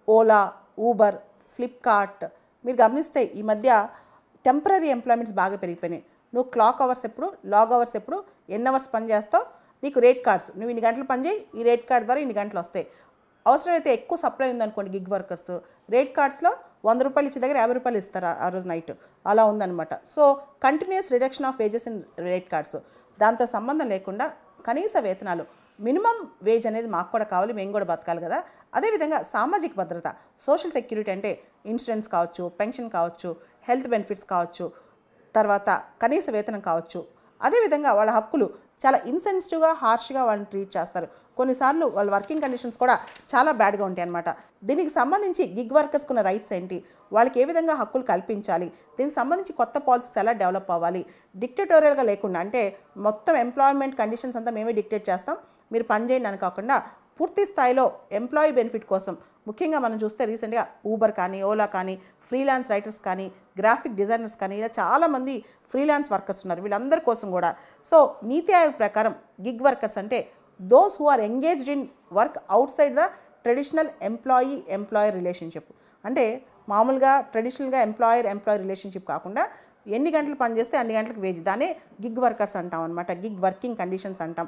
Ola, Uber, Flipkart మీరు గమనిస్తే ఈ మధ్య టెంపరరీ ఎంప్లాయ్మెంట్స్ బాగా పెరిగిపోయినాయి. నువ్వు క్లాక్ అవర్స్ ఎప్పుడు, లాగ్ అవర్స్ ఎప్పుడు, ఎన్ని అవర్స్ పని చేస్తావు, నీకు రేట్ కార్డ్స్, నువ్వు ఇన్ని గంటలు పని చేయి, ఈ రేట్ కార్డ్ ద్వారా ఇన్ని గంటలు వస్తాయి. అవసరమైతే ఎక్కువ సప్లై ఉందనుకోండి గిగ్ వర్కర్స్, రేట్ కార్డ్స్లో ₹100 ఇచ్చే దగ్గర ₹50 ఇస్తారు ఆ రోజు నైట్, అలా ఉందన్నమాట. So continuous reduction of wages in rate cards, దాంతో సంబంధం లేకుండా కనీస వేతనాలు, మినిమం వేజ్ అనేది మాకు కూడా కావాలి, మేము కూడా బతకాలి కదా. అదేవిధంగా సామాజిక భద్రత, సోషల్ సెక్యూరిటీ అంటే ఇన్సూరెన్స్ కావచ్చు, పెన్షన్ కావచ్చు, హెల్త్ బెనిఫిట్స్ కావచ్చు, తర్వాత కనీస వేతనం కావచ్చు. అదేవిధంగా వాళ్ళ హక్కులు చాలా ఇన్సెన్సిటివ్గా, హార్ష్గా వాళ్ళని ట్రీట్ చేస్తారు. కొన్నిసార్లు వాళ్ళ వర్కింగ్ కండిషన్స్ కూడా చాలా బ్యాడ్గా ఉంటాయి అన్నమాట. దీనికి సంబంధించి గిగ్ వర్కర్స్కి ఉన్న రైట్స్ ఏంటి, వాళ్ళకి ఏ విధంగా హక్కులు కల్పించాలి, దీనికి సంబంధించి కొత్త పాలసీస్ ఎలా డెవలప్ అవ్వాలి, డిక్టేటోరియల్గా లేకుండా, అంటే మొత్తం ఎంప్లాయ్మెంట్ కండిషన్స్ అంతా మేమే డిక్టేట్ చేస్తాం, మీరు పని చేయండి అని కాకుండా పూర్తి స్థాయిలో ఎంప్లాయీ బెనిఫిట్ కోసం, ముఖ్యంగా మనం చూస్తే రీసెంట్గా ఊబర్ కానీ, ఓలా కానీ, ఫ్రీలాన్స్ రైటర్స్ కానీ, గ్రాఫిక్ డిజైనర్స్ కానీ, ఇలా చాలామంది ఫ్రీలాన్స్ వర్కర్స్ ఉన్నారు. వీళ్ళందరి కోసం కూడా సో నీతి ఆయోగ్ ప్రకారం గిగ్ వర్కర్స్ అంటే those who are engaged in work outside the traditional employer relationship. అంటే మామూలుగా ట్రెడిషనల్గా ఎంప్లాయర్ రిలేషన్షిప్ కాకుండా ఎన్ని గంటలు పనిచేస్తే అన్ని గంటలకు వేజ్, దానే గిగ్ వర్కర్స్ అంటాం అనమాట, గిగ్ వర్కింగ్ కండిషన్స్ అంటాం.